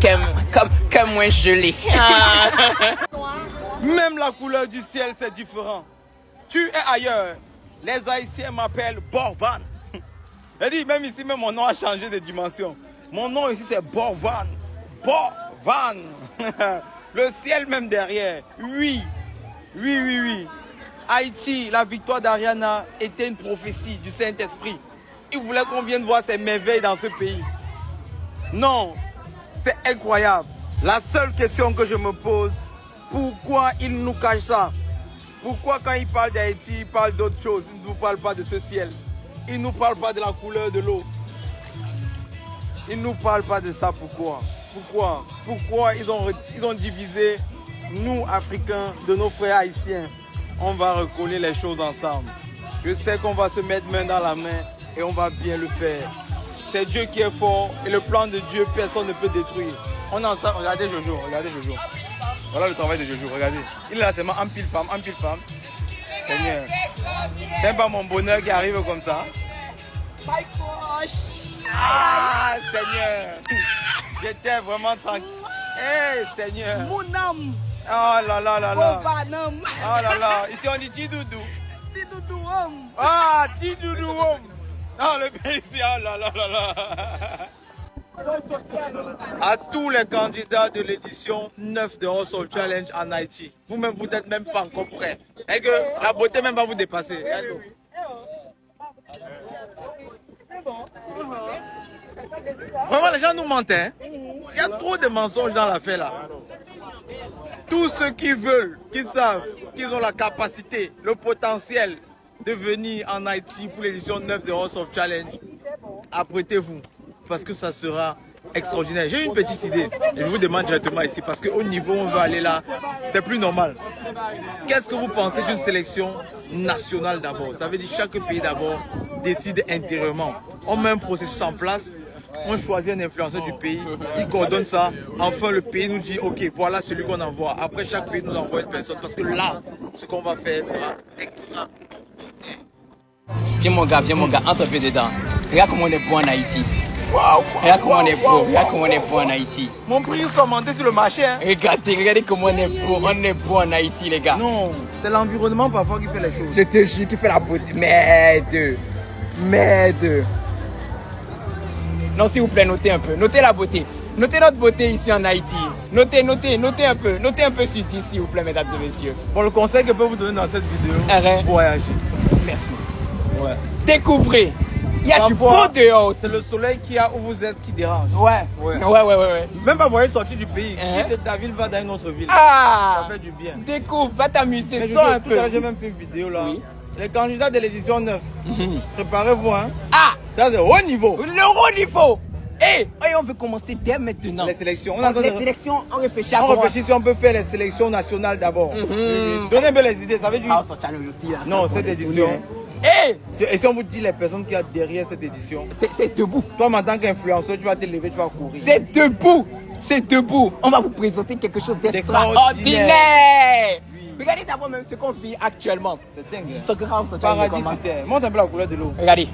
comme moi je l'ai. Même la couleur du ciel, c'est différent. Tu es ailleurs. Les Haïtiens m'appellent Borvan. Je dis, même ici, même mon nom a changé de dimension. Mon nom ici, c'est Borvan. Borvan. Le ciel même derrière. Oui. Oui, oui, oui. Haïti, la victoire d'Ariana était une prophétie du Saint-Esprit. Il voulait qu'on vienne voir ces merveilles dans ce pays. Non, c'est incroyable. La seule question que je me pose, pourquoi il nous cache ça? Pourquoi quand il parle d'Haïti, il parle d'autre chose? Il ne nous parle pas de ce ciel. Il ne nous parle pas de la couleur de l'eau. Il ne nous parle pas de ça. Pourquoi? Pourquoi ils ont divisé nous, Africains, de nos frères haïtiens? On va recoller les choses ensemble. Je sais qu'on va se mettre main dans la main et on va bien le faire. C'est Dieu qui est fort et le plan de Dieu, personne ne peut détruire. On est ensemble. Regardez Jojo, regardez Jojo. Voilà le travail de Jojo, regardez. Il est là seulement en pile femme. Seigneur. C'est pas mon bonheur qui arrive comme ça. Ah, Seigneur. J'étais vraiment tranquille. Hey, Seigneur. Mon âme. Oh là là là là. Bonhomme. Oh là là. Ici on dit Tidoudou. Tidoudou homme. Ah, Tidoudou homme. Non, le pays ici, oh là là là là. À tous les candidats de l'édition 9 de Hustle Challenge en Haïti, vous-même, vous n'êtes même pas encore prêts. Et que la beauté même va vous dépasser. Regardez. Vraiment, les gens nous mentent. Hein? Il y a trop de mensonges dans l'affaire là. Tous ceux qui veulent, qui savent qu'ils ont la capacité, le potentiel de venir en Haïti pour l'édition 9 de Hustle Challenge, apprêtez-vous. Parce que ça sera extraordinaire. J'ai une petite idée. Je vous demande directement ici. Parce qu'au niveau où on veut aller là, c'est plus normal. Qu'est-ce que vous pensez d'une sélection nationale d'abord? Ça veut dire chaque pays d'abord décide intérieurement. On met un processus en place. On choisit un influenceur du pays. Il coordonne ça. Enfin, le pays nous dit, OK, voilà celui qu'on envoie. Après, chaque pays nous envoie une personne. Parce que là, ce qu'on va faire sera extraordinaire. Viens mon gars, entre un peu dedans. Regarde comment on est beau en Haïti. Regarde comment on est beau, regarde comment on est beau en Haïti. Mon prix est commandé sur le marché. Hein. Regardez comment on est beau en Haïti, les gars. Non, c'est l'environnement parfois qui fait les choses. Je te jure, qui fait la beauté. Merde. Non, s'il vous plaît, notez un peu. Notez la beauté. Notez notre beauté ici en Haïti. Notez un peu. Notez un peu sur 10, s'il vous plaît, mesdames et messieurs. Bon, le conseil que je peux vous donner dans cette vidéo, voyagez. Merci. Ouais. Découvrez. Il y a du beau dehors. C'est le soleil qui a où vous êtes qui dérange. Ouais. Même pas voyager sortir du pays. Quitte de ta ville, va dans une autre ville. Ah. Ça fait du bien. Découvre, va t'amuser. Mais Sors un peu. Tout à l'heure, j'ai même fait une vidéo là. Oui. Les candidats de l'édition 9. Préparez-vous, hein. Ah. Ça, c'est haut niveau. Le haut niveau. Et on veut commencer dès maintenant. Les sélections. Sélections, on réfléchit à si on peut faire les sélections nationales d'abord. Donnez-moi les idées, ça veut dire. Aussi, là, non, cette édition. Et si on vous dit les personnes qui y a derrière cette édition, c'est debout. Toi, en tant qu'influenceur, tu vas te lever, tu vas courir. C'est debout. On va vous présenter quelque chose d'extraordinaire. Oui. Regardez d'abord même ce qu'on vit actuellement. C'est dingue. Hein? Paradis sur terre. Montre un peu la couleur de l'eau. Regardez.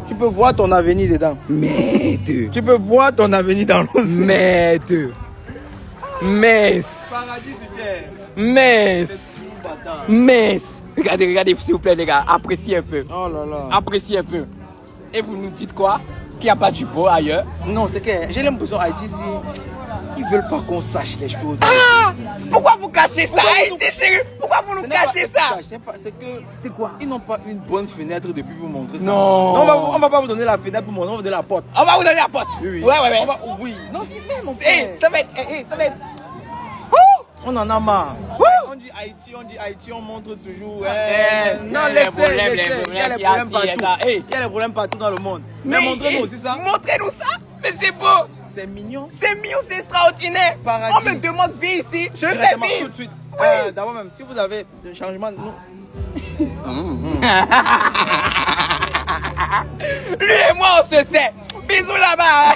Tu peux voir ton avenir dedans. Merde. Tu peux voir ton avenir dans l'eau. Merde. Paradis sur terre. Mess. Regardez s'il vous plaît les gars. Appréciez un peu. Oh là là. Appréciez un peu. Et vous nous dites quoi? Qu'il n'y a pas du beau ailleurs? Non, c'est que j'ai l'impression Haïti ici, ils veulent pas qu'on sache les choses. Ah! Pourquoi vous cachez ça? Haïti chérie, pourquoi vous nous cachez ça? C'est quoi? Ils n'ont pas une bonne fenêtre depuis pour montrer ça. Non. On va pas vous donner la fenêtre pour montrer, on va vous donner la porte. On va vous donner la porte. Oui. Ouais. Oui. Non, c'est bien mon frère. Ça va être. On en a marre. On dit Haïti, on montre toujours. Non, laissez. Il y a les problèmes partout. Il y a les problèmes partout dans le monde. Mais montrez-nous aussi ça. Montrez-nous ça. Mais c'est beau. C'est mignon. C'est extraordinaire. Paradis. On me demande de vivre ici. Je vais vivre. Tout de suite. D'abord même, si vous avez un changement, Lui et moi, on se sait. Bisous là-bas.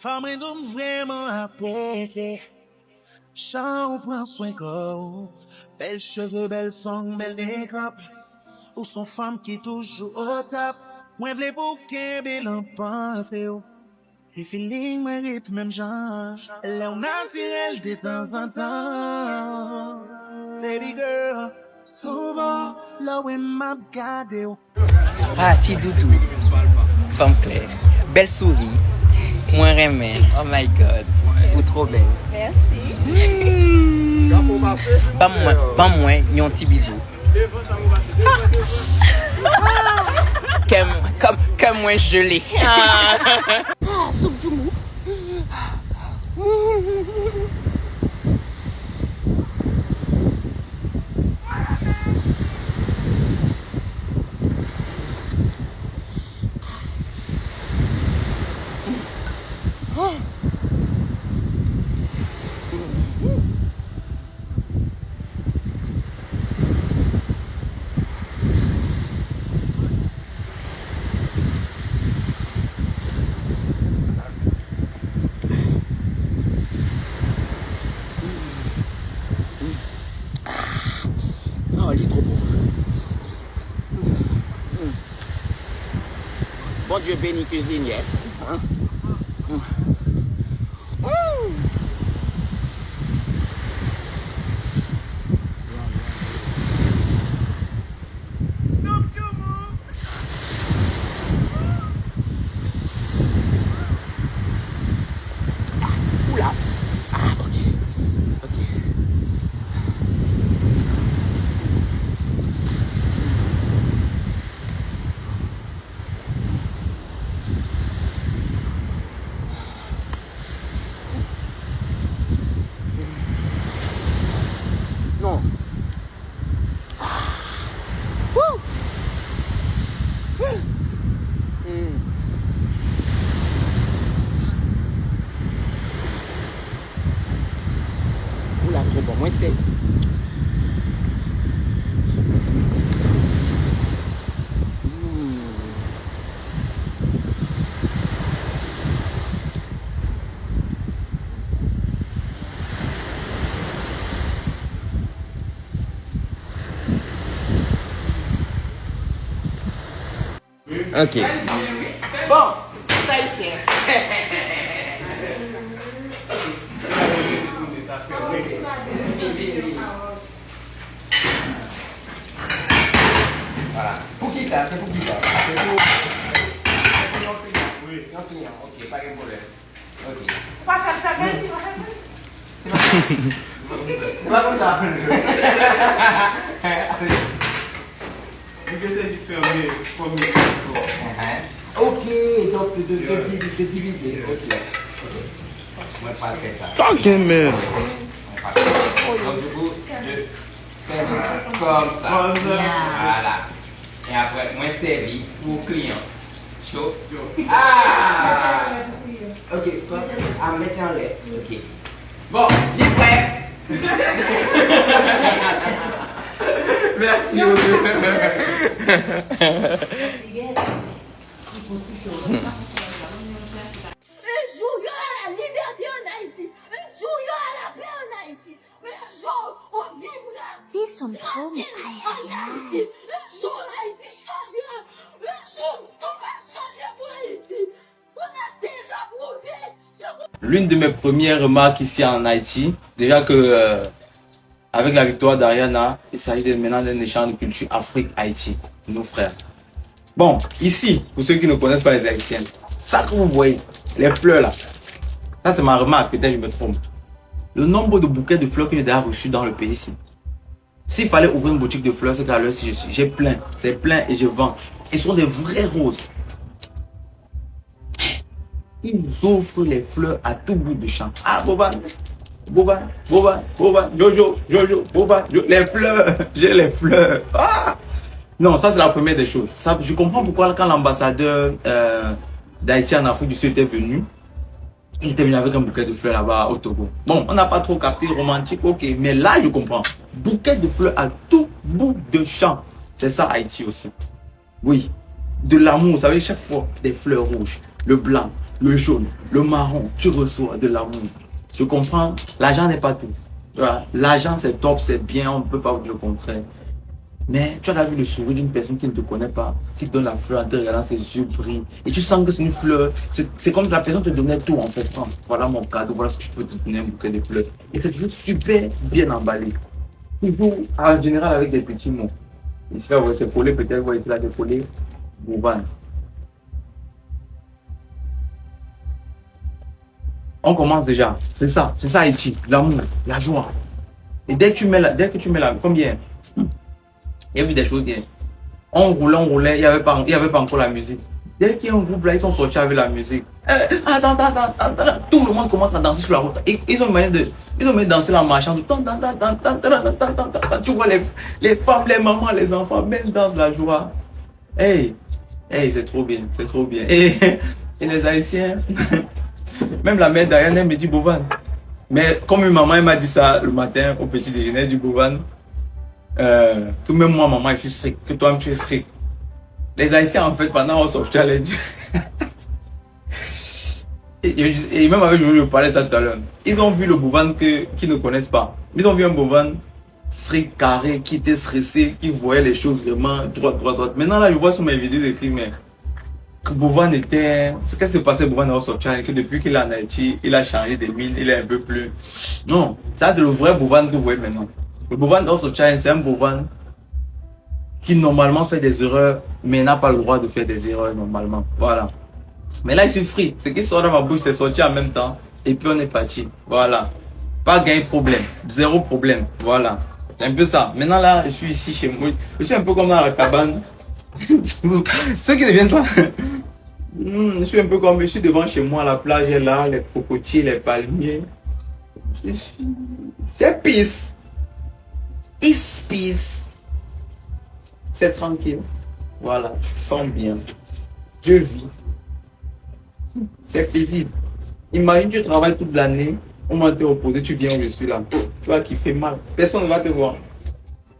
Femme nous vraiment apprécier. Chant ou prend soin corps. Belles cheveux, belles song, belle make-up. Ou son femme qui toujours au top. Moi v'lais bouquin, belle en pensée. Les feelings méritent même genre. Là on naturel de temps en temps. Baby girl, souvent, là où elle m'a gardé. Ah, ti doudou. Femme claire. Belle souris. Moins remède. Oh my god. Ou trop belle. Pas moins, yon petit bisou. Comme moi gelé. Soupe du mou. Oh, il est trop beau. Bon Dieu béni cuisinière. Hein? Oula. Ah, ok. Ok. Non. Wouh. Oula, trop bon. Moins 16. Ok. Bon, ça ici. Voilà. Pour qui ça? C'est pour qui ça? C'est pour oui. Non, client. Ok, pas de problème. Ok. C'est pas comme ça. Ok, donc de diviser. Ok. On va pas faire ça. Talking man. Donc du coup, je fais comme ça. Voilà. Et après, moi servi pour client. Chaud. Ah! Ok, quoi? À mettre en l'air. Ok. Bon, il est prêt. Merci beaucoup. Un jour, il y aura la liberté en Haïti. Un jour, il y aura la paix en Haïti. Un jour, on vivra. Dis son trop, en Haïti. Un jour, Haïti changera. Un jour, tout va changer pour Haïti. On a déjà prouvé. L'une de mes premières remarques ici en Haïti, déjà que avec la victoire d'Ariana, il s'agit maintenant d'un échange de culture Afrique-Haïti, nos frères. Bon, ici, pour ceux qui ne connaissent pas les Haïtiennes, ça que vous voyez, les fleurs là, ça c'est ma remarque, peut-être je me trompe. Le nombre de bouquets de fleurs que j'ai déjà reçus dans le pays ici. S'il fallait ouvrir une boutique de fleurs, c'est qu'à l'heure si je suis, j'ai plein, c'est plein et je vends. Et ce sont des vraies roses. Ils offrent les fleurs à tout bout de champ. Ah, Boban, Boban, Boban, Boban, Jojo, Jojo, Boban, les fleurs, j'ai les fleurs. Ah! Non, ça c'est la première des choses. Ça, je comprends pourquoi quand l'ambassadeur d'Haïti en Afrique du Sud était venu, il était venu avec un bouquet de fleurs là-bas au Togo. Bon, on n'a pas trop capté romantique, ok, mais là je comprends. Bouquet de fleurs à tout bout de champ. C'est ça Haïti aussi. Oui, de l'amour, vous savez, chaque fois, des fleurs rouges, le blanc, le jaune, le marron, tu reçois de l'amour. Je comprends, l'argent n'est pas tout. L'argent c'est top, c'est bien, on ne peut pas vous dire le contraire. Mais tu as vu le sourire d'une personne qui ne te connaît pas, qui te donne la fleur en te regardant, ses yeux brillent. Et tu sens que c'est une fleur. C'est comme si la personne te donnait tout en fait. Oh, voilà mon cadeau, voilà ce que je peux te donner, un bouquet de fleurs. Et c'est toujours super bien emballé. Toujours en général avec des petits mots. Ici là, c'est collé peut-être, vous voyez là, c'est collé. Bovan. On commence déjà. C'est ça Haïti. L'amour, la joie. Et dès que tu mets la, combien? Il y a eu des choses bien. On roulait, il n'y avait pas encore la musique. Dès qu'il y a un groupe là, ils sont sortis avec la musique. Attends, tout le monde commence à danser sur la route. Et ils ont une manière de danser en marchant. Tu vois les femmes, les mamans, les enfants, même dansent la joie. Hey, c'est trop bien, c'est trop bien. Et les Haïtiens, même la mère d'Ariane, elle me dit Bovan. Mais comme une maman, elle m'a dit ça le matin au petit déjeuner du Bovan. Que même moi, maman, je suis strict, que toi, tu es strict. Les Haïtiens, en fait, pendant House of Challenge, et même avec je parlais ça tout à l'heure, ils ont vu le Bovan qu'ils ne connaissent pas. Ils ont vu un Bovan strict, carré, qui était stressé, qui voyait les choses vraiment droite. Maintenant, là, je vois sur mes vidéos de films que Bovan était... Ce qui s'est passé Bovan dans House of Challenge, que depuis qu'il est en Haïti, il a changé de mine, il est un peu plus... Non, ça, c'est le vrai Bovan que vous voyez maintenant. Le Bovan House of Challenge, c'est un Bovan qui normalement fait des erreurs, mais n'a pas le droit de faire des erreurs normalement. Voilà. Mais là, il suffit. Ce qui sort dans ma bouche, c'est sorti en même temps. Et puis on est parti. Voilà. Pas gagner problème. Zéro problème. Voilà. C'est un peu ça. Maintenant là, je suis ici chez moi. Je suis un peu comme dans la cabane. Ceux qui ne viennent pas. Je suis un peu comme, je suis devant chez moi, la plage est là, les cocotiers, les palmiers. C'est peace. It's peace. C'est tranquille. Voilà, je me sens bien. Je vis. C'est paisible. Imagine, tu travailles toute l'année, on m'a été opposé, tu viens où je suis là. Tu vas kiffer mal. Personne ne va te voir.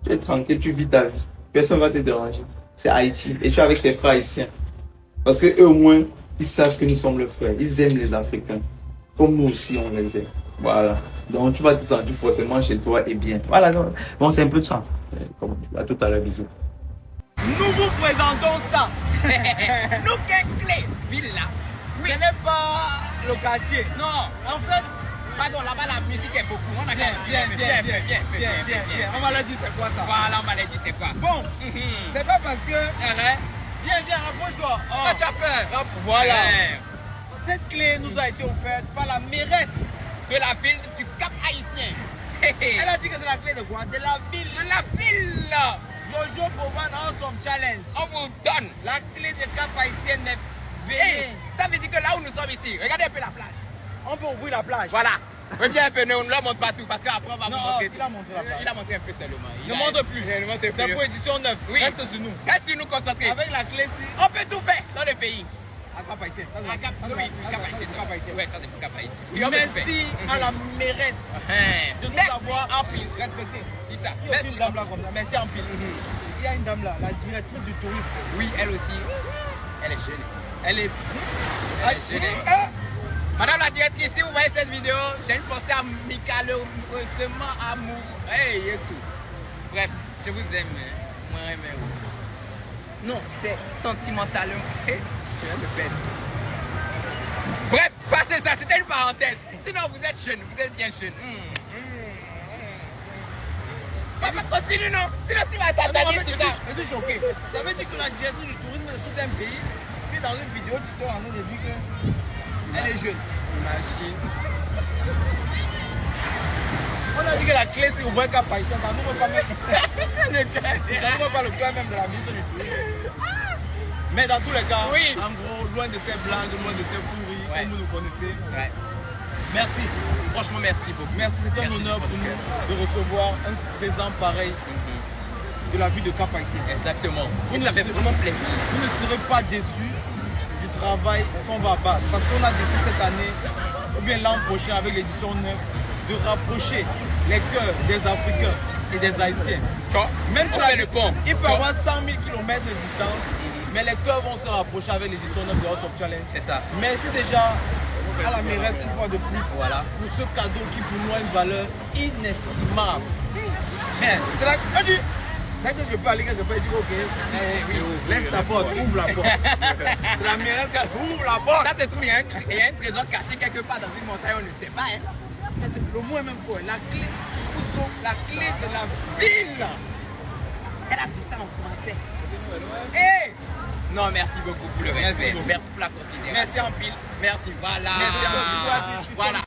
Tu es tranquille, tu vis ta vie. Personne ne va te déranger. C'est Haïti. Et tu es avec tes frères haïtiens. Parce qu'eux au moins, ils savent que nous sommes leurs frères. Ils aiment les Africains. Comme nous aussi, on les aime. Voilà. Donc tu vas te sentir forcément chez toi et bien. Voilà. Bon, c'est un peu de ça. À tout à l'heure, bisous. Nous vous présentons ça. Nous, quelle clé? Villa. Oui. Ce n'est pas le quartier. Non. En fait, Pardon, là-bas, la musique est beaucoup. On a bien. On va leur dire c'est quoi ça. Voilà, on va leur dire c'est quoi. Bon, c'est pas parce que... Viens, rapproche-toi. Oh, tu as peur. Voilà. Ouais. Cette clé nous a été offerte par la mairesse De la ville du Cap Haïtien. Elle a dit que c'est la clé de quoi? De la ville. De la ville. Jojo Bovan House of Challenge. On vous donne. La clé de Cap Haïtien est Hey, venue. ça veut dire que là où nous sommes ici, regardez un peu la plage. On peut ouvrir la plage. Voilà. Reviens un peu, ne le montre pas tout parce qu'après on va Non, vous montrer. il a montré la plage. Il a montré un peu seulement. Ne montre plus. Ne montre plus. C'est pour édition 9. Oui. Reste sur nous. Reste sur nous concentrés. Avec la clé ci. On peut tout faire dans le pays. À Cap Haïtien. Ça, Ah, Cap, ça, oui, ça, Cap ça, Haïtien. Cap Haïtien. Ouais, ça c'est pour Cap Haïtien. Et on peut tout Merci faire. à la mairesse de nous Merci avoir en pile. respectés. C'est ça. Il y a Merci une dame là comme ça. Merci en pile. Il y a une dame là, la directrice du tourisme. Oui, elle aussi. Elle est jeune. Elle est. Elle est jeune. Madame la directrice, si vous voyez cette vidéo, j'ai une pensée amicalement amour. Hey, Yesu. Bref, je vous aime. Moi, j'aime vous. Non, c'est sentimentalement. Je vais me perdre. Bref, passez ça, c'était une parenthèse. Sinon, vous êtes jeune, vous êtes bien jeune. Papa, continue, non? Sinon, tu vas t'attaquer sur ça. Je suis choqué. Ça veut dire que la directrice du tourisme de tout un pays, puis dans une vidéo, tu te rends compte de dire qu'elle est jeune. Imagine. On a dit que la clé, c'est ouvrir Cap Haïtien. Ça ne veut pas mettre. Ça ne veut pas le cœur même de la ministre du tourisme. Mais dans tous les cas, Oui. en gros, loin de ces blagues, loin de ces pourris, Ouais. comme vous nous connaissez. Ouais. Merci. Franchement, merci beaucoup. Merci, c'est un Merci honneur de pour votre nous de recevoir un présent pareil de la ville de Cap Haïtien. Exactement. Vous Et ne ça fait serez- vraiment plaisir. Vous ne serez pas déçus du travail qu'on va battre. Parce qu'on a décidé cette année, ou bien l'an prochain avec l'édition 9, de rapprocher les cœurs des Africains et des Haïtiens. Tu vois, Même on si fait le pont. il peut Tu vois. avoir 100 000 km de distance, mes lecteurs vont se rapprocher avec l'édition 9 de House of Challenge. C'est ça. Merci déjà à la mairesse une fois de plus Voilà. pour ce cadeau qui pour nous a une valeur inestimable. C'est là que je peux aller quelque part et dire ok, laisse ta porte, ouvre la porte. C'est la mairesse qui ouvre la porte. Ça se trouve, il y a un trésor caché quelque part dans une montagne, on ne sait pas. Hein. Mais c'est le moins même quoi, la clé de la Ville. Elle a dit ça en français. Hey! Non, merci beaucoup pour le respect. beaucoup. Merci pour la considération. Merci en pile. Merci, voilà. Merci en pile. Voilà.